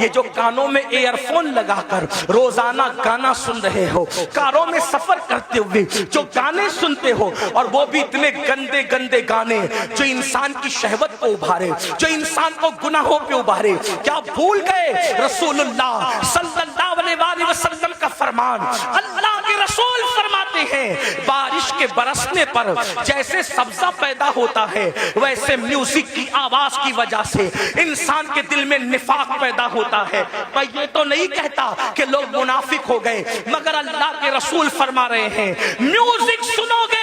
یہ جو کانوں میں ایئر فون لگا کر روزانہ گانا سن رہے ہو، کاروں میں سفر کرتے ہوئے جو گانے سنتے ہو، اور وہ بھی اتنے گندے گندے گانے جو انسان کی شہوت کو ابھارے، جو انسان کو گناہوں پہ ابھارے، کیا بھول گئے رسول اللہ صلی اللہ علیہ وسلم کا فرمان؟ اللہ کے رسول فرماتے ہیں بارش کے برسنے پر جیسے سبزہ پیدا ہوتا ہے، ویسے میوزک کی آواز کی وجہ سے انسان کے دل میں نفاق پیدا ہوتا ہے۔ میں یہ تو نہیں کہتا کہ لوگ منافق ہو گئے، مگر اللہ کے رسول فرما رہے ہیں میوزک سنو گے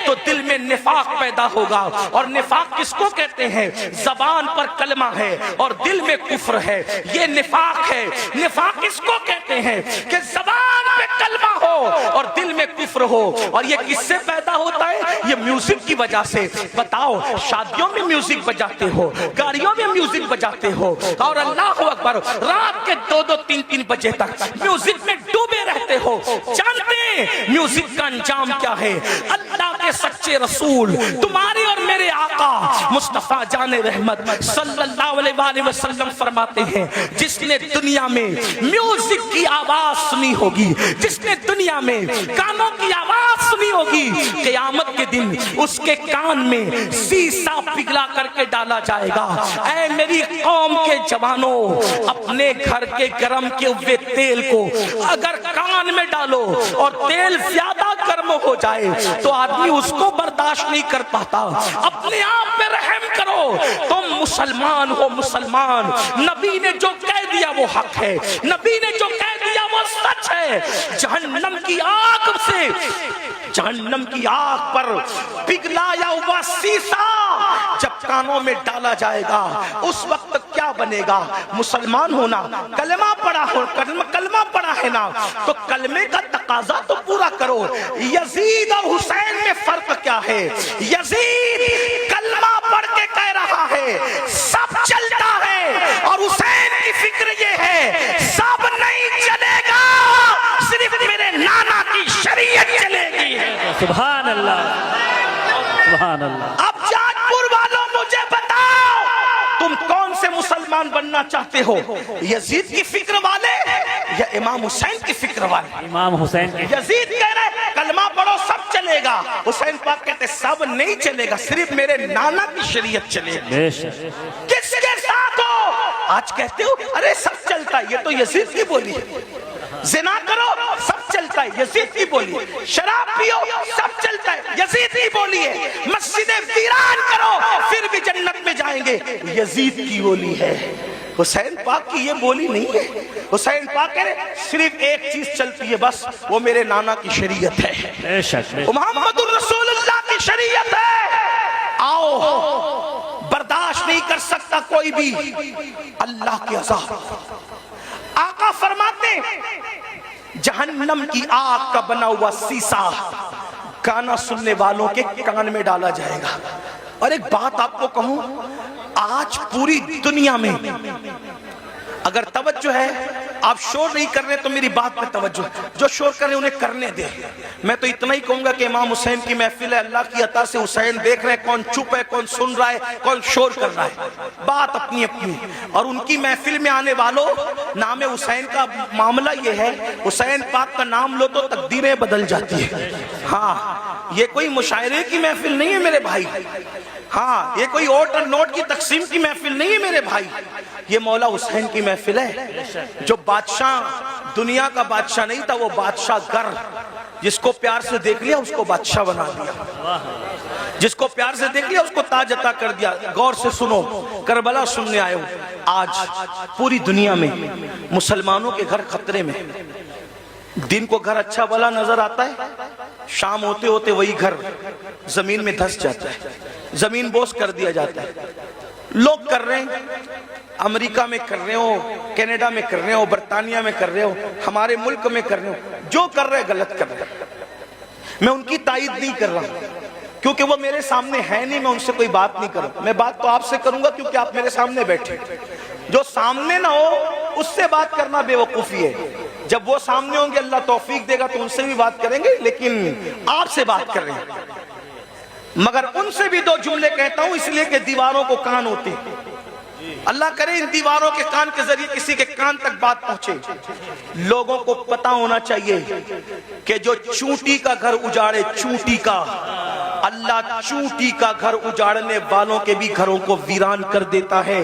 تو دل میں نفاق پیدا ہوگا، اور نفاق کس کو کہتے ہیں؟ زبان پر کلمہ ہے اور دل میں کفر ہے، یہ نفاق ہے۔ نفاق کس کو کہتے ہیں؟ کہ زبان پہ کلمہ ہو اور دل میں کفر ہو، اور یہ کس سے پیدا ہوتا ہے؟ یہ میوزک کی وجہ سے۔ بتاؤ، شادیوں میں میوزک بجاتے ہو، گاڑیوں میں میوزک بجاتے ہو، اور اللہ اکبر رات کے 2-3 بجے تک میوزک میں ڈوبے رہتے ہو۔ جانتے ہیں میوزک کا انجام کیا ہے؟ اللہ کے سچے رسول تمہارے اور میرے آقا مصطفیٰ جان رحمت صلی اللہ علیہ وسلم فرماتے ہیں جس نے دنیا میں میوزک کی آواز سنی ہوگی، جس نے دنیا میں گانوں کی آواز سنی ہوگی، قیامت کے دن اس کے کان میں سیسا پگھلا کر کے ڈالا جائے گا۔ اے میری قوم کے جوانوں، اپنے گھر کے گرم کے ہوئے تیل کو اگر کان میں ڈالو اور تیل زیادہ گرم ہو جائے تو آدمی اس کو برداشت نہیں کر پاتا۔ اپنے آپ پہ رحم کرو، تم مسلمان ہو، مسلمان۔ نبی نے جو کہہ دیا وہ حق ہے، نبی نے جو کہہ دیا وہ سچ ہے۔ جہنم کی آگ سے، جہنم کی آگ پر پگھلایا ہوا سیسا جب کانوں میں ڈالا جائے گا اس وقت کیا بنے گا؟ مسلمان ہونا، کلمہ پڑھا ہو، کلمہ پڑھا ہے نا، تو کلمے کا تقاضا تو پورا کرو۔ یزید اور حسین میں فرق کیا ہے؟ یزید کلمہ پڑھ کے کہہ رہا ہے سب چلتا ہے، اور حسین کی فکر یہ ہے سب نہیں چلے گا، صرف میرے نانا کی شریعت چلے گی۔ سبحان اللہ، سبحان اللہ۔ اب جاج پور والوں مجھے بتاؤ تم کون سے مسلمان بننا چاہتے ہو؟ یزید کی فکر والے یا امام حسین کی فکر والے؟ امام حسین کی۔ یزید کہہ رہے کلمہ پڑھو سب چلے گا، حسین پاک کہتے سب نہیں چلے گا، صرف میرے نانا کی شریعت چلے گی۔ بے شک۔ کس کے ساتھ ہو؟ آج کہتے ہو ارے سب چلتا ہے، یہ تو یزید کی بولی ہے۔ زنا کرو سب چلتا ہے، یزید کی بولی ہے۔ شراب پیو سب چلتا ہے، یزید کی بولی ہے۔ مسجدیں ویران کرو پھر بھی جنت میں جائیں گے، یزید کی بولی ہے۔ حسین پاک کی یہ بولی نہیں ہے۔ حسین پاک کہہ رہے صرف ایک چیز چلتی ہے بس، وہ میرے نانا کی شریعت ہے، بے شک۔ محمد الرسول اللہ کی شریعت ہے۔ آؤ، برداشت نہیں کر سکتا کوئی بھی اللہ کی عذاب۔ آقا فرماتے جہنم کی آگ کا بنا ہوا سیسا گانا سننے والوں کے کان میں ڈالا جائے گا۔ اور ایک بات آپ کو کہوں، آج پوری دنیا میں اگر توجہ ہے، آپ شور نہیں کر رہے تو میری بات پہ توجہ، جو شور کر رہے انہیں کرنے دے۔ میں تو اتنا ہی کہوں گا کہ امام حسین کی محفل ہے، اللہ کی عطا سے حسین دیکھ رہے ہیں کون چپ ہے، کون سن رہا ہے، کون شور کر رہا ہے، بات اپنی اپنی۔ اور ان کی محفل میں آنے والوں، نام حسین کا معاملہ یہ ہے، حسین پاک کا نام لو تو تقدیریں بدل جاتی ہیں۔ ہاں، یہ کوئی مشاعرے کی محفل نہیں ہے میرے بھائی، ہاں یہ کوئی اوٹ اور نوٹ کی تقسیم کی محفل نہیں ہے میرے بھائی، یہ مولا حسین کی محفل ہے۔ جو بادشاہ دنیا کا بادشاہ نہیں تھا، وہ بادشاہ گر، جس کو پیار سے دیکھ لیا اس کو بادشاہ بنا دیا، جس کو پیار سے دیکھ لیا اس کو تاج عطا کر دیا۔ غور سے سنو، کربلا سننے آئے ہو، آج پوری دنیا میں مسلمانوں کے گھر خطرے میں۔ دن کو گھر اچھا بھلا نظر آتا ہے، شام ہوتے ہوتے وہی گھر زمین میں دھس جاتا ہے، زمین بوس کر دیا جاتا ہے۔ لوگ کر رہے ہیں، امریکہ میں کر رہے ہو، کینیڈا میں کر رہے ہو، برطانیہ میں کر رہے ہو، ہمارے ملک میں کر رہے ہو، جو کر رہے غلط کر رہے۔ میں ان کی تائید نہیں کر رہا کیونکہ وہ میرے سامنے ہے نہیں، میں ان سے کوئی بات نہیں کروں۔ میں بات تو آپ سے کروں گا کیونکہ آپ میرے سامنے بیٹھے، جو سامنے نہ ہو اس سے بات کرنا بے وقوفی ہے۔ جب وہ سامنے ہوں گے اللہ توفیق دے گا تو ان سے بھی بات کریں گے، لیکن آپ سے بات کر رہے ہیں۔ مگر ان سے بھی دو جملے کہتا ہوں اس لیے کہ دیواروں کو کان ہوتے ہیں۔ اللہ کرے ان دیواروں کے کان کے ذریعے کسی کے کان تک بات پہنچے. لوگوں کو پتا ہونا چاہیے کہ جو چونٹی کا گھر اجاڑے، چونٹی کا، اللہ چونٹی کا گھر اجاڑنے والوں کے بھی گھروں کو ویران کر دیتا ہے.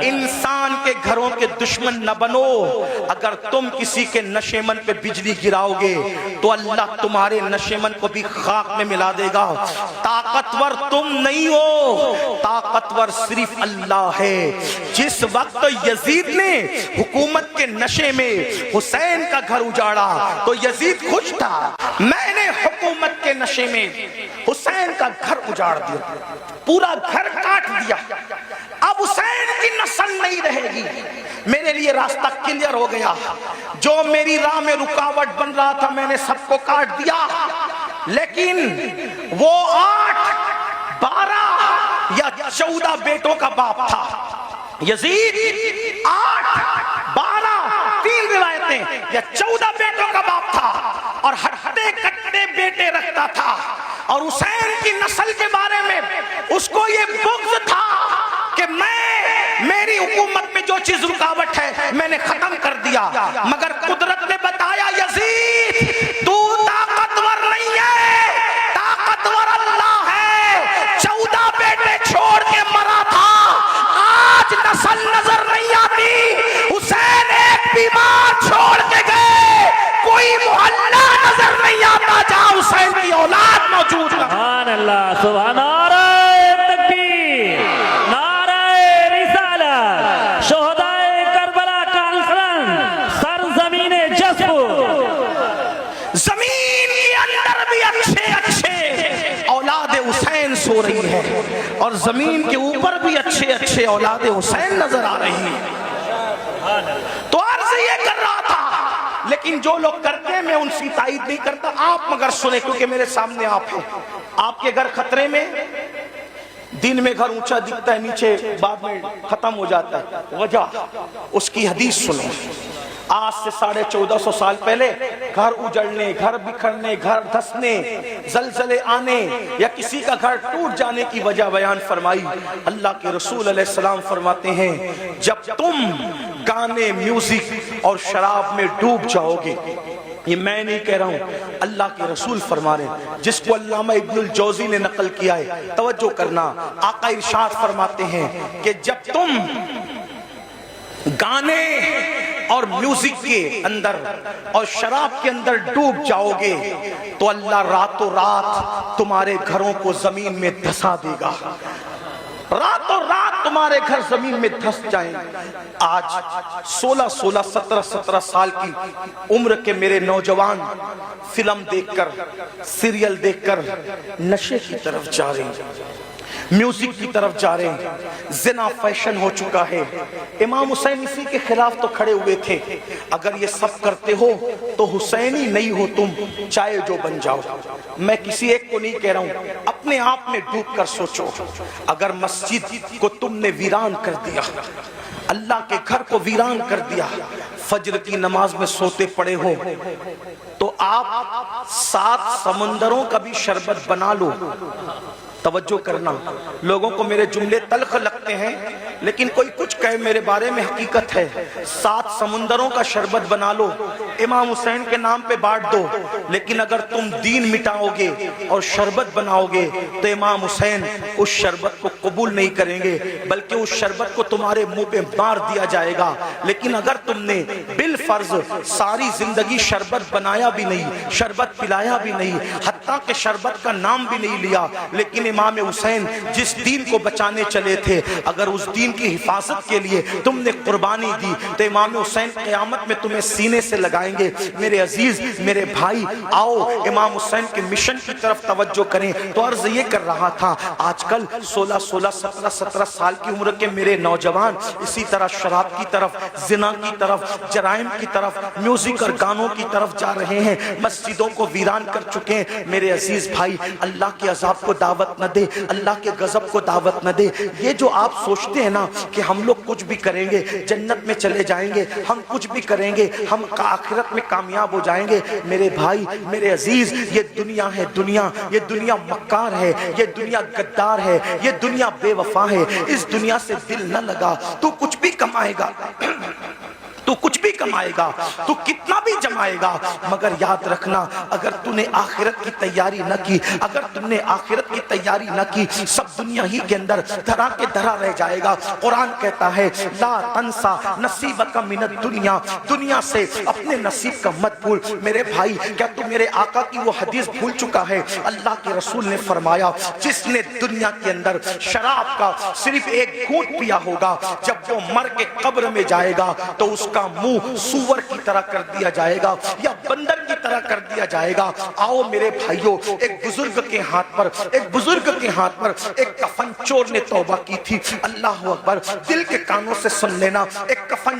انسان کے گھروں کے دشمن نہ بنو. اگر تم کسی کے نشیمن پہ بجلی گراؤ گے تو اللہ تمہارے نشیمن کو بھی خاک میں ملا دے گا. طاقتور تم نہیں ہو، طاقتور صرف اللہ ہے. جس وقت یزید نے حکومت کے نشے میں حسین کا گھر اجاڑا تو یزید خوش تھا، میں نے حکومت کے نشے میں حسین کا گھر اجاڑ دیا، پورا گھر کاٹ دیا، اب حسین کی نسل نہیں رہے گی. میرے لیے راستہ کلیئر ہو گیا. جو میری راہ میں رکاوٹ بن رہا تھا میں نے سب کو کاٹ دیا. لیکن وہ 8، 12 یا 14 بیٹوں کا باپ تھا یزید. 8، 12، 3 روایتیں، یا 14 بیٹوں کا باپ تھا اور ہٹے کٹے بیٹے رکھتا تھا. اور حسین کی نسل کے بارے میں اس کو یہ بغض تھا کہ میری حکومت میں جو چیز رکاوٹ ہے میں نے ختم کر دیا. مگر قدرت نے بتایا یزید تو طاقتور نہیں ہے، طاقتور اللہ ہے. 14 بیٹے چھوڑ کے مرا تھا، آج نسل نظر نہیں آتی. حسین ایک بیمار چھوڑ کے گئے، کوئی محلہ نظر نہیں آتا جہاں حسین کی اولاد موجود ہے. سبحان اللہ، سبحان نعرہ تکبیر، نعرہ رسالت، شہدائے کربلا کا علم، سرزمین جسب. زمین کے اندر بھی اچھے اولاد حسین سو رہی ہے اور زمین کے اوپر بھی اچھے اولاد حسین نظر آ رہی ہیں. تو عرض یہ کر رہا تھا، لیکن جو لوگ کرتے ہیں میں ان سے تائید نہیں کرتا. آپ مگر سنیں کیونکہ میرے سامنے آپ ہیں. آپ کے گھر خطرے میں، دن میں گھر اونچا دکھتا ہے، نیچے بعد میں ختم ہو جاتا ہے. وجہ اس کی حدیث سنیں. آج سے 1450 سال پہلے گھر اجڑنے، گھر بکھرنے، گھر دھسنے، زلزلے آنے یا کسی کا گھر ٹوٹ جانے کی وجہ بیان فرمائی. اللہ کے رسول علیہ السلام فرماتے ہیں جب تم گانے، میوزک اور شراب میں ڈوب جاؤ گے، یہ میں نہیں کہہ رہا ہوں، اللہ کے رسول فرما رہے ہیں، جس کو علامہ ابن الجوزی نے نقل کیا ہے. توجہ کرنا، آقا ارشاد فرماتے ہیں کہ جب تم گانے اور میوزک کے اندر اور شراب کے اندر ڈوب جاؤ گے تو اللہ راتوں رات تمہارے گھروں کو زمین میں دھسا دے گا. راتوں رات تمہارے گھر زمین میں دھس جائیں. آج 16، 17 سال کی عمر کے میرے نوجوان فلم دیکھ کر، سیریل دیکھ کر نشے کی طرف جا رہے ہیں، میوزک کی طرف جا رہے ہیں. زنا فیشن ہو چکا ہے. امام حسین اسی کے خلاف تو کھڑے ہوئے تھے. اگر یہ سب کرتے ہو تو حسینی نہیں ہو تم، چاہے جو بن جاؤ. میں کسی ایک کو نہیں کہہ رہا ہوں، اپنے آپ میں ڈوب کر سوچو. اگر مسجد کو تم نے ویران کر دیا، اللہ کے گھر کو ویران کر دیا، فجر کی نماز میں سوتے پڑے ہو تو آپ 7 سمندروں کا بھی شربت بنا لو. توجہ کرنا، لوگوں کو میرے جملے تلخ لگتے ہیں لیکن کوئی کچھ کہے میرے بارے میں حقیقت ہے. 7 سمندروں کا شربت بنا لو، امام حسین کے نام پہ بانٹ دو. لیکن اگر تم دین مٹاؤ گے اور شربت بناؤ گے تو امام حسین اس شربت کو قبول نہیں کریں گے، بلکہ اس شربت کو تمہارے منہ پہ مار دیا جائے گا. لیکن اگر تم نے بالفرض ساری زندگی شربت بنایا بھی نہیں، شربت پلایا بھی نہیں، حتیٰ کہ شربت کا نام بھی نہیں لیا، لیکن امام حسین جس دین کو بچانے چلے تھے، اگر اس دین کی حفاظت کے لیے تم نے قربانی دی تو امام حسین قیامت میں تمہیں سینے سے لگائیں گے. میرے عزیز، میرے بھائی، آؤ امام حسین کے مشن کی طرف توجہ کریں. تو عرض یہ کر رہا تھا، آج کل 16، 17 سال کی عمر کے میرے نوجوان اسی طرح شراب کی طرف، زنا کی طرف، جرائم کی طرف، میوزک اور گانوں کی طرف جا رہے ہیں، مسجدوں کو ویران کر چکے ہیں. میرے عزیز بھائی اللہ کے عذاب کو دعوت نہ دے, اللہ کے غضب کو دعوت نہ دے. یہ جو آپ سوچتے ہیں نا کہ ہم لوگ کچھ بھی کریں گے جنت میں چلے جائیں گے, ہم کچھ بھی کریں گے ہم آخرت میں کامیاب ہو جائیں گے, میرے بھائی میرے عزیز یہ دنیا ہے دنیا, یہ دنیا مکار ہے, یہ دنیا غدار ہے, یہ دنیا بے وفا ہے. اس دنیا سے دل نہ لگا, تو کچھ بھی کمائے گا, تو کچھ بھی کمائے گا, تو کتنا بھی جمائے گا, مگر یاد رکھنا اگر تو نے آخرت کی تیاری نہ کی, اگر تم نے آخرت کی تیاری نہ کی, سب دنیا ہی کے اندر دھرا کے دھرا رہ جائے گا. قرآن کہتا ہے لا تنسا نصیبک من الدنیا, دنیا سے اپنے نصیب کا مت بھول. میرے بھائی کیا تو میرے آقا کی وہ حدیث بھول چکا ہے؟ اللہ کے رسول نے فرمایا جس نے دنیا کے اندر شراب کا صرف ایک گھونٹ پیا ہوگا, جب وہ مر کے قبر میں جائے گا تو اس کا منہ سور کی طرح کر دیا جائے گا یا بندر کی طرح کر دیا جائے گا. آؤ میرے بھائیوں, ایک بزرگ کے ہاتھ پر ایک کفن چور نے توبہ کی تھی. اللہ اکبر, دل کے کانوں سے سن لینا, ایک کفن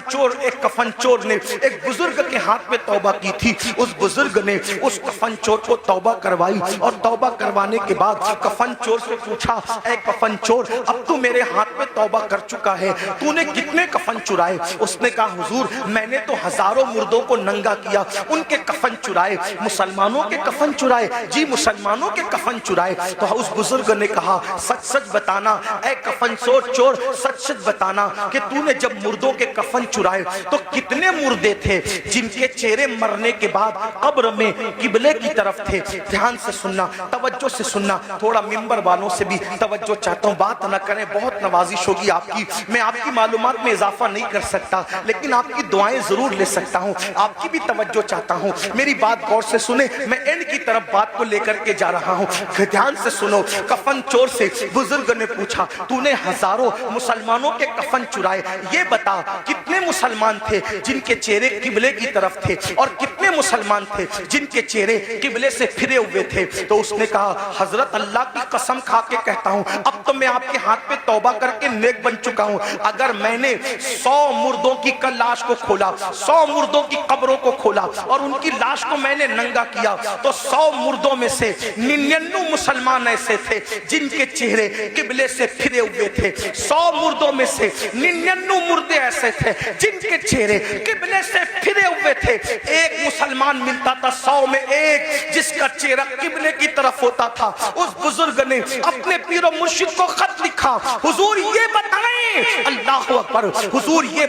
چور نے ایک بزرگ کے ہاتھ میں توبہ کی تھی. اس بزرگ نے اس کفن چور کو توبہ کروائی, اور توبہ کروانے کے بعد کفن چور سے پوچھا اے کفن چور, اب تو میرے ہاتھ میں توبہ کر چکا ہے, تو نے کتنے کفن چرائے؟ اس نے کہا حضور میں نے تو ہزاروں مردوں کو ننگا کیا, ان کے کفن چرائے. مسلمانوں کے کفن چرائے؟ جی مسلمانوں کے کفن چرائے. تو اس بزرگ نے کہا سچ سچ بتانا اے کفن چور, سچ سچ بتانا کہ تو نے جب مردوں کے کفن چرائے تو کتنے مردے تھے جن کے چہرے مرنے کے بعد قبر میں قبلے کی طرف تھے؟ دھیان سے سننا, توجہ سے سننا, تھوڑا منبر والوں سے بھی توجہ چاہتا ہوں, بات نہ کریں, بہت نوازش ہوگی آپ کی, میں آپ کی معلومات میں اضافہ نہیں کر سکتا لیکن آپ کی دعائیں ضرور لے سکتا ہوں, آپ کی بھی توجہ چاہتا ہوں. میری بات غور سے سنیں, میں ان کی طرف بات کو لے کر کے جا رہا ہوں, دھیان سے سنو. کفن چور سے بزرگ نے پوچھا تو نے ہزاروں مسلمانوں کے کفن چرائے, یہ بتا کتنے مسلمان تھے جن کے چہرے قبلے کی طرف تھے اور کتنے مسلمان تھے جن کے چہرے قبلے سے پھرے ہوئے تھے؟ تو اس نے کہا حضرت اللہ کی قسم کھا کے کہتا ہوں اب تو میں آپ کے ہاتھ پہ توبہ کر کے نیک بن چکا ہوں. اگر میں نے 100 مردوں کی لاش کو کھولا, 100 مردوں کی قبروں کو کھولا اور ان کی لاش کو میں نے ننگا کیا, تو 100 مردوں میں سے 99 مسلمان ایسے تھے جن کے چہرے قبلے سے پھرے ہوئے تھے. 100 مردوں میں سے 99 مردے ایسے تھے جن کے چہرے قبلے سے پھرے ہوئے تھے. ایک مسلمان ملتا تھا 100 میں ایک جس کا چہرہ قبلے کی طرف ہوتا تھا. اس بزرگ نے اپنے پیر و مرشد کو خط لکھا, حضور یہ بتائیں, اللہ اکبر, حضور یہ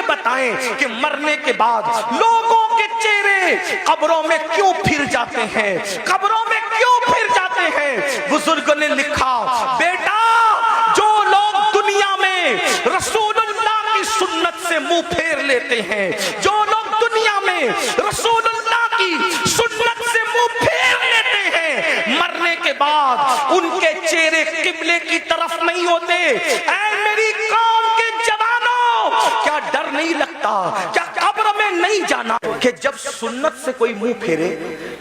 بتائیں کہ مرنے کے بعد لوگوں کے چہرے قبروں میں کیوں پھر جاتے ہیں, قبروں میں کیوں پھر جاتے ہیں؟ بزرگ نے لکھا بیٹا جو لوگ دنیا میں رسول اللہ کی سنت سے منہ پھیر لیتے ہیں, جو لوگ دنیا میں رسول اللہ کی سنت سے منہ پھیر لیتے ہیں, مرنے کے بعد ان کے چہرے قبلے کی طرف نہیں ہوتے. اے میری قوم کے جوانوں, کیا ڈر نہیں لگتا, کیا قبر میں نہیں جانا کہ جب سنت سے کوئی منہ پھیرے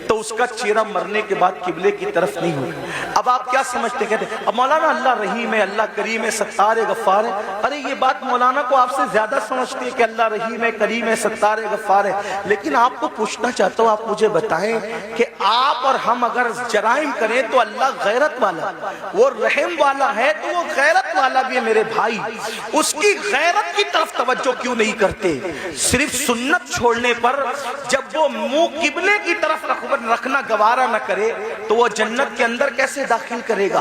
تو اس کا چہرہ مرنے کے بعد قبلے کی طرف نہیں ہوگا؟ اب آپ کیا سمجھتے, کہتے اب مولانا اللہ رحیم ہے, اللہ کریم ہے, ستار ہے, غفار ہے. ارے یہ بات مولانا کو آپ سے زیادہ سمجھتے ہیں کہ اللہ رحیم ہے, کریم ہے, ستار ہے, غفار ہے. لیکن آپ کو پوچھنا چاہتا ہوں, آپ مجھے بتائیں کہ آپ اور ہم اگر جرائم کریں تو اللہ غیرت والا, وہ رحم والا ہے تو وہ غیرت والا بھی ہے. میرے بھائی اس کی غیرت کی طرف توجہ کیوں نہیں کرتے؟ صرف سنت چھوڑنے پر جب وہ منہ قبلے کی طرف رکھنا گوارا نہ کرے تو وہ جنت کے اندر کیسے داخل کرے گا؟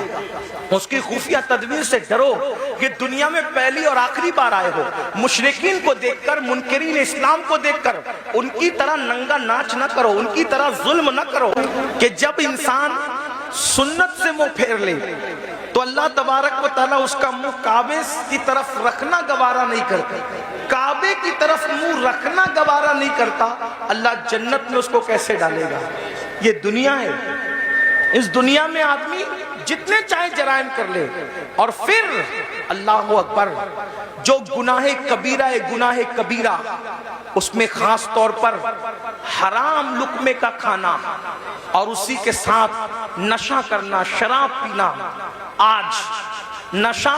اس کی خفیہ تدبیر سے ڈرو کہ دنیا میں پہلی اور آخری بار آئے ہو. مشرکین کو دیکھ کر, منکرین اسلام کو دیکھ کر ان کی طرح ننگا ناچ نہ کرو, ان کی طرح ظلم نہ کرو. کہ جب انسان سنت سے منہ پھیر لے تو اللہ تبارک و تعالیٰ اس کا منہ کعبے کی طرف رکھنا گوارا نہیں کرتا. کعبے کی طرف منہ رکھنا گوارا نہیں کرتا, اللہ جنت میں اس کو کیسے ڈالے گا؟ یہ دنیا ہے, اس دنیا میں آدمی جتنے چاہے جرائم کر لے, اور پھر اللہ اکبر جو گناہ کبیرہ اس میں خاص طور پر حرام لقمے کا کھانا اور اسی کے ساتھ نشہ کرنا, شراب پینا. آج نشہ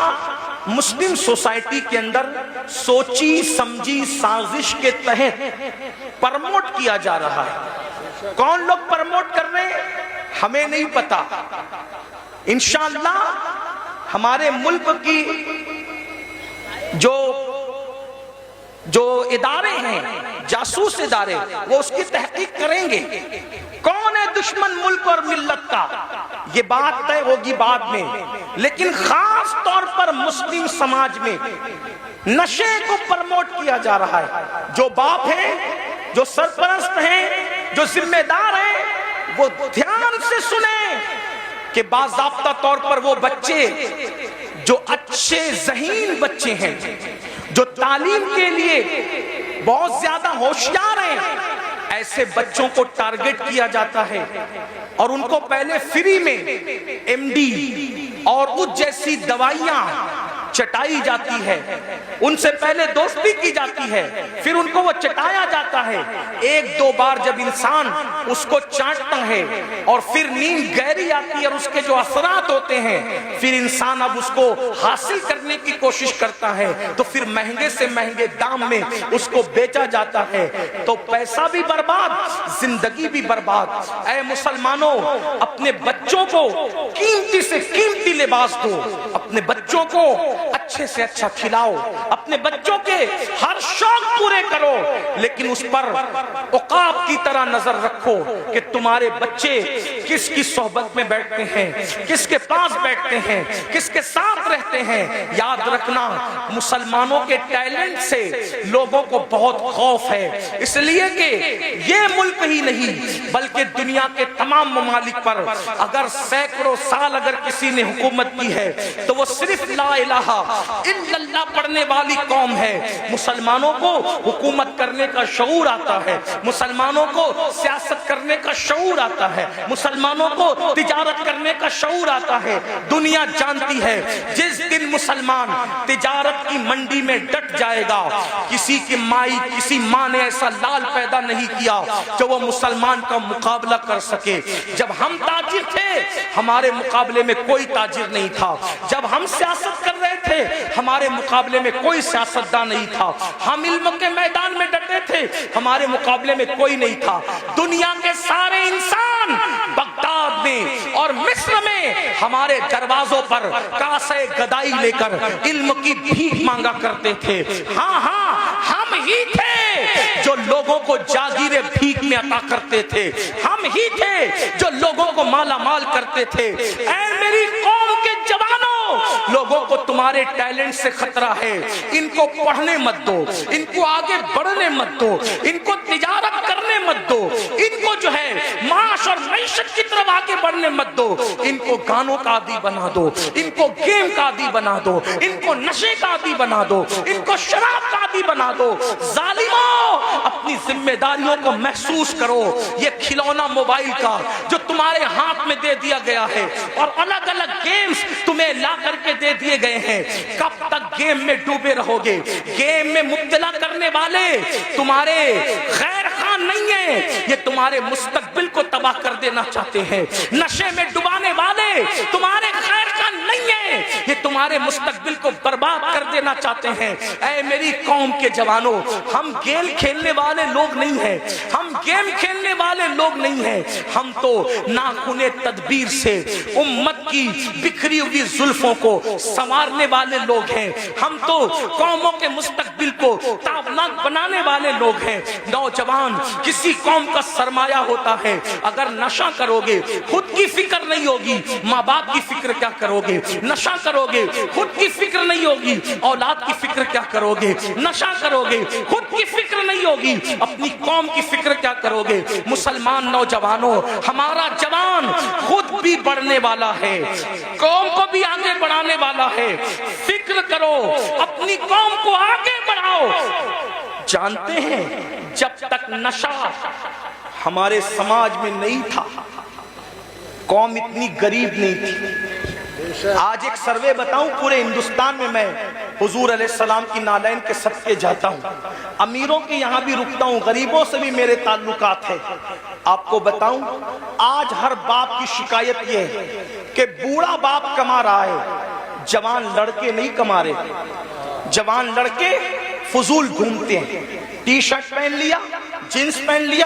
مسلم سوسائٹی کے اندر سوچی سمجھی سازش کے تحت پرموٹ کیا جا رہا ہے. کون لوگ پرموٹ کر رہے ہیں ہمیں نہیں پتا. انشاءاللہ ہمارے ملک کی جو ادارے ہیں، جاسوس ادارے، وہ اس کی تحقیق کریں گے کون ہے دشمن ملک اور ملت کا. یہ بات طے ہوگی بعد میں. لیکن خاص طور پر مسلم سماج میں نشے کو پرموٹ کیا جا رہا ہے. جو باپ ہیں، جو سرپرست ہیں، جو ذمہ دار ہیں، وہ دھیان سے سنیں کہ باضابطہ طور پر وہ بچے جو اچھے ذہین بچے ہیں، جو تعلیم کے لیے بہت زیادہ ہوشیار ہیں، ایسے بچوں کو ٹارگٹ کیا جاتا ہے اور ان کو پہلے فری میں ایم ڈی اور اس جیسی دوائیاں چٹائی جاتی ہے. ان سے پہلے دوستی کی جاتی ہے، پھر ان کو وہ چٹایا جاتا ہے. ایک دو بار جب انسان اس کو چاٹتا ہے اور پھر نیند گہری آتی ہے اور اس کے جو اثرات ہوتے ہیں، پھر انسان اب اس کو حاصل کرنے کی کوشش کرتا ہے تو پھر مہنگے سے مہنگے دام میں اس کو بیچا جاتا ہے. تو پیسہ بھی برباد، زندگی بھی برباد. اے مسلمانوں، اپنے بچوں کو قیمتی سے قیمتی لباس دو، اپنے بچوں کو اچھے سے اچھا کھلاؤ، اپنے بچوں کے ہر شوق پورے کرو، لیکن اس پر عقاب کی طرح نظر رکھو کہ تمہارے بچے کس کی صحبت میں بیٹھتے ہیں، کس کے پاس بیٹھتے ہیں، کس کے ساتھ رہتے ہیں. یاد رکھنا، مسلمانوں کے ٹیلنٹ سے لوگوں کو بہت خوف ہے، اس لیے کہ یہ ملک ہی نہیں بلکہ دنیا کے تمام ممالک پر اگر سینکڑوں سال اگر کسی نے حکومت کی ہے تو وہ صرف لا الہ الا اللہ پڑھنے والی قوم ہے. مسلمانوں کو حکومت کرنے کا شعور آتا ہے، مسلمانوں کو سیاست کرنے کا شعور آتا ہے، مسلمانوں کو تجارت کرنے کا شعور آتا ہے. دنیا جانتی ہے جس دن مسلمان تجارت کی منڈی میں ڈٹ جائے گا، کسی ماں نے ایسا لال پیدا نہیں کیا جو وہ مسلمان کا مقابلہ کر سکے. جب ہم تاجر تھے ہمارے مقابلے میں کوئی تاجر نہیں تھا، جب ہم سیاست کر رہے تھے ہمارے مقابلے میں کوئی سیاستدان نہیں تھا، ہم علم کے میدان میں ڈٹے تھے ہمارے مقابلے میں کوئی نہیں تھا. دنیا کے سارے انسان بغداد میں اور مصر میں ہمارے دروازوں پر کاسے گدائی لے کر علم کی بھیک مانگا کرتے تھے. ہاں ہم ہی تھے جو لوگوں کو جاگیریں بھیک میں عطا کرتے تھے، ہم ہی تھے جو لوگوں کو مالا مال کرتے تھے. اے میری قوم کے جوانوں، لوگوں کو تمہارے ٹیلنٹ سے خطرہ ہے. ان کو پڑھنے مت دو، ان کو آگے بڑھنے مت دو، ان کو تجارت کرنے مت دو، ان کو جو ہے معاش اور معیشت کی طرف آگے بڑھنے مت دو. ان کو گانوں کا عادی بنا دو، ان کو گیم کا عادی بنا دو، ان کو نشے کا عادی بنا دو، ان کو شراب کا عادی بنا دو. ظالموں، اپنی ذمہ داریوں کو محسوس کرو. یہ کھلونا موبائل کا جو تمہارے ہاتھ میں دے دیا گیا ہے اور الگ الگ گیمز تمہیں لا کر کے دے دیے گئے ہیں، کب تک گیم میں ڈوبے رہو گے؟ گیم میں مبتلا کرنے والے تمہارے خیر خواہ نہیں ہیں، یہ تمہارے مستقبل کو تباہ کر دینا چاہتے ہیں. نشے میں ڈبانے والے تمہارے خیر خواہ نہیں ہیں، یہ تمہارے مستقبل کو برباد کر دینا چاہتے ہیں. اے میری قوم کے جوانوں، ہم گیم کھیلنے والے لوگ نہیں ہیں، ہم گیم کھیلنے والے لوگ نہیں ہیں. ہم تو ناخن تدبیر سے امت کی بکھری ہوئی زلفوں کو سنوارنے والے لوگ ہیں. ہم تو قوموں کے مستقبل کو تابناک بنانے والے لوگ ہیں. نوجوان کسی قوم کا سرمایہ ہوتا ہے. اگر نشہ کرو گے خود کی فکر نہیں ہوگی، ماں باپ کی فکر کیا کرو گے؟ نشہ کرو گے خود کی فکر نہیں ہوگی، اولاد کی فکر کیا کرو گے؟ نشہ کرو گے خود کی فکر نہیں ہوگی، اپنی قوم کی فکر کیا کرو گے؟ مسلمان نوجوانوں، ہمارا جوان خود بھی بڑھنے والا ہے، قوم کو بھی آگے بڑھانے والا ہے. فکر کرو، اپنی قوم کو آگے بڑھاؤ. جانتے ہیں جب تک نشہ ہمارے سماج میں نہیں تھا قوم اتنی غریب نہیں تھی. آج ایک سروے بتاؤں، پورے ہندوستان میں حضور علیہ السلام کی نالین کے صدقے جاتا ہوں، امیروں کے یہاں بھی رکتا ہوں، غریبوں سے بھی میرے تعلقات ہیں. آپ کو بتاؤں، آج ہر باپ کی شکایت یہ ہے کہ بوڑھا باپ کما رہا ہے، جوان لڑکے نہیں کما رہے. جوان لڑکے فضول گھومتے ہیں، ٹی شرٹ پہن لیا، جینس پہن لیا،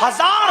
1000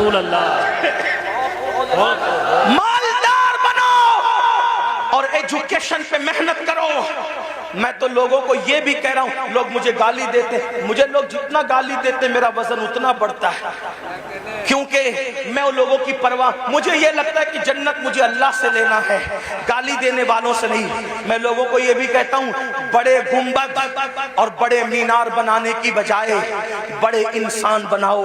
رسول اللہ. مالدار بنو اور ایجوکیشن پہ محنت کرو. میں تو لوگوں کو یہ بھی کہہ رہا ہوں، لوگ مجھے گالی دیتے، مجھے لوگ جتنا گالی دیتے میرا وزن اتنا بڑھتا ہے، کیونکہ میں ان لوگوں کی پرواہ، مجھے یہ لگتا ہے کہ جنت مجھے اللہ سے لینا ہے، گالی دینے والوں سے نہیں. میں لوگوں کو یہ بھی کہتا ہوں، بڑے گنبد اور بڑے مینار بنانے کی بجائے بڑے انسان بناؤ،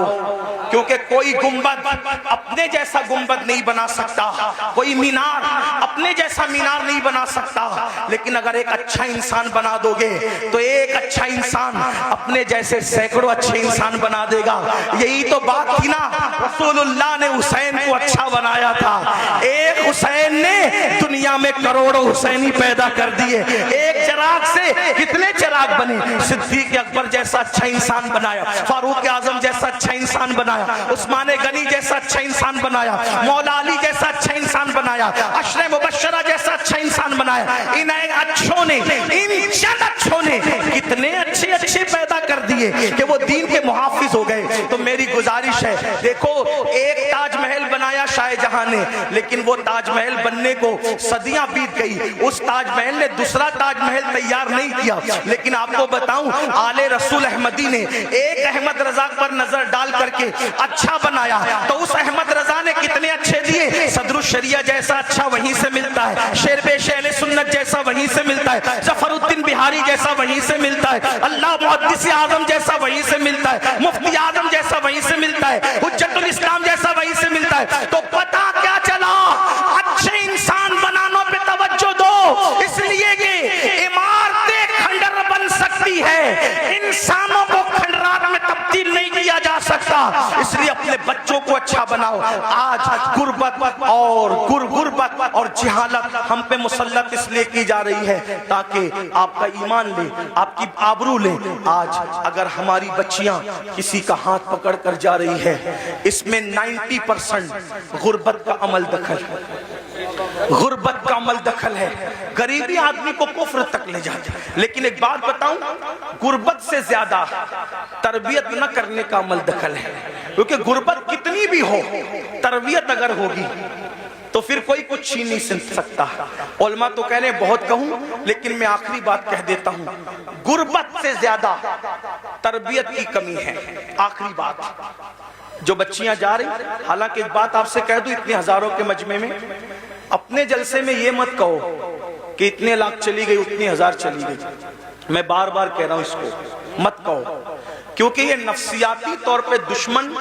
کیونکہ کوئی گنبد اپنے جیسا گنبد نہیں بنا سکتا، کوئی مینار اپنے جیسا مینار نہیں بنا سکتا، لیکن اگر ایک اچھا انسان بنا دو گے تو ایک اچھا انسان اپنے جیسے سینکڑوں اچھے انسان بنا دے گا. یہی تو بات تھی نا، رسول اللہ نے حسین کو اچھا بنایا تھا. ایک حسین نے دنیا میں کروڑوں حسینی پیدا کر دیے. ایک چراغ سے کتنے چراغ بنے. صدیق اکبر جیسا اچھا انسان بنایا، فاروق اعظم جیسا اچھا انسان بنایا، عثمان غنی جیسا اچھا انسان بنایا، مولا علی جیسا اچھا انسان بنایا، عشرہ مبشرہ جیسا اچھا انسان بنایا. ان اچھوں نے، ان چند اچھوں نے کتنے اچھے اچھے پیدا کر دیے کہ وہ دین کے محافظ ہو گئے. تو میری گزارش ہے، دیکھو ایک تاج محل بنایا شاہ جہاں نے، لیکن وہ تاج محل بننے کو صدیاں بیت گئی. اس تاج محل نے دوسرا تاج محل تیار نہیں کیا. لیکن آپ کو بتاؤں، آل رسول احمدی نے ایک احمد رضا پر نظر ڈال کر کے اچھا بنایا، تو اس احمد رضا نے کتنے اچھے دیے. صدر الشریعہ جیسا اچھا وہیں سے ملتا ہے، شیر پیش اہل سنت جیسا وہیں سے ملتا ہے، ظفر الدین بہاری جیسا وہیں سے ملتا ہے، اللہ محدث اعظم جیسا وہیں سے ملتا ہے، مفتی اعظم جیسا وہیں سے ملتا ہے، حجت الاسلام جیسا وہیں سے ملتا ہے. تو پتہ کیا چلا، اچھے انسان بنانے پہ توجہ دو، اس لیے یہ عمارتیں کھنڈر بن سکتی ہے، انسانوں کو کھنڈرات میں تبدیل نہیں کیا جا سکتا. اس لیے اپنے بچوں کو اچھا بناؤ. آج غربت اور جہالت ہم پہ مسلط اس لیے کی جا رہی ہے تاکہ آپ کا ایمان لے، آپ کی آبرو لے. آج اگر ہماری بچیاں کسی کا ہاتھ پکڑ کر جا رہی ہے، اس میں 90% غربت کا عمل دخل ہے، غربت کا عمل دخل ہے. غریبی آدمی کو کفر تک لے جاتی ہے. لیکن ایک بات بتاؤں، غربت سے زیادہ تربیت نہ کرنے کا عمل دخل ہے. کیونکہ غربت کتنی بھی ہو، تربیت اگر ہوگی تو پھر کوئی کچھ چھین نہیں سکتا. علماء تو کہہ رہے ہیں بہت کہوں، لیکن میں آخری بات کہہ دیتا ہوں، غربت سے زیادہ تربیت کی کمی ہے. آخری بات، جو بچیاں جا رہی، حالانکہ ایک بات آپ سے کہہ دوں، اتنے ہزاروں کے مجمع میں اپنے جلسے میں یہ مت کہو کہ اتنے لاکھ چلی گئی، اتنی ہزار چلی گئی. میں بار بار کہہ رہا ہوں اس کو مت کہو، کیونکہ یہ نفسیاتی طور پہ دشمن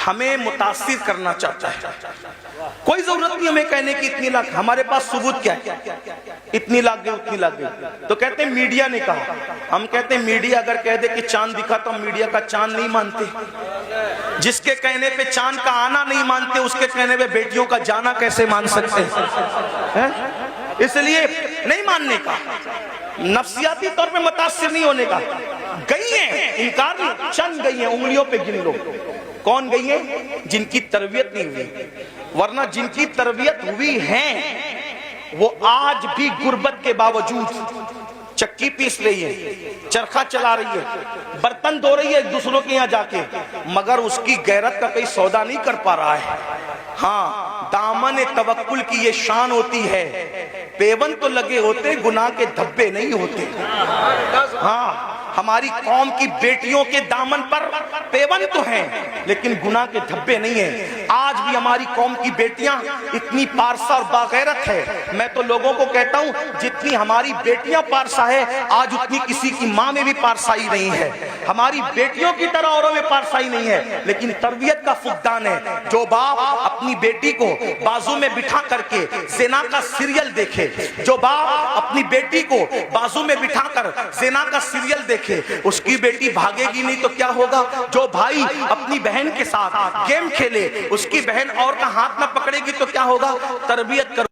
ہمیں متاثر کرنا چاہتا ہے. کوئی ضرورت نہیں ہمیں کہنے کی اتنی لاکھ، ہمارے پاس ثبوت کیا ہے، اتنی لاکھ گئی اتنی لاکھ گئی. تو کہتے ہیں میڈیا نے کہا. ہم کہتے ہیں میڈیا اگر کہہ دے کہ چاند دکھا تو ہم میڈیا کا چاند نہیں مانتے. جس کے کہنے پہ چاند کا آنا نہیں مانتے، اس کے کہنے پہ بیٹیوں کا جانا کیسے مان سکتے ہیں؟ اس لیے نہیں ماننے کا، نفسیاتی طور پہ متاثر نہیں ہونے کا. گئی ہیں، انکار نہیں، چند گئی ہیں، انگلیوں پہ گن لو. کون گئی ہیں؟ جن کی تربیت نہیں ہوئی. ورنہ جن کی تربیت ہوئی ہیں وہ آج بھی غربت کے باوجود چکی پیس رہی ہے، چرخہ چلا رہی ہے، برتن دھو رہی ہے ایک دوسروں کے یہاں جا کے، مگر اس کی غیرت کا کوئی سودا نہیں کر پا رہا ہے. ہاں، دامن توکل کی یہ شان ہوتی ہے، پیون تو لگے ہوتے، گناہ کے دھبے نہیں ہوتے. ہاں، ہماری قوم کی بیٹیوں کے دامن پر پیون تو ہیں لیکن گناہ کے دھبے نہیں ہیں. آج بھی ہماری قوم کی بیٹیاں اتنی پارسا اور باغیرت ہے. میں تو لوگوں کو کہتا ہوں جتنی ہماری بیٹیاں پارسا ہے، آج اتنی کسی کی ماں میں بھی پارسائی نہیں ہے. ہماری بیٹیوں کی طرح اوروں میں پارسائی نہیں ہے، لیکن تربیت کا فقدان ہے. جو باپ اپنی بیٹی کو بازو میں بٹھا کر کے زنا کا سیریل دیکھے، جو باپ اپنی بیٹی کو بازو میں بٹھا کر زنا کا سیریل دیکھے، اس کی بیٹی بھاگے گی نہیں تو کیا ہوگا؟ جو بھائی اپنی بہن کے ساتھ گیم کھیلے، اس کی بہن اور کا ہاتھ نہ پکڑے گی تو کیا ہوگا؟ تربیت کرو.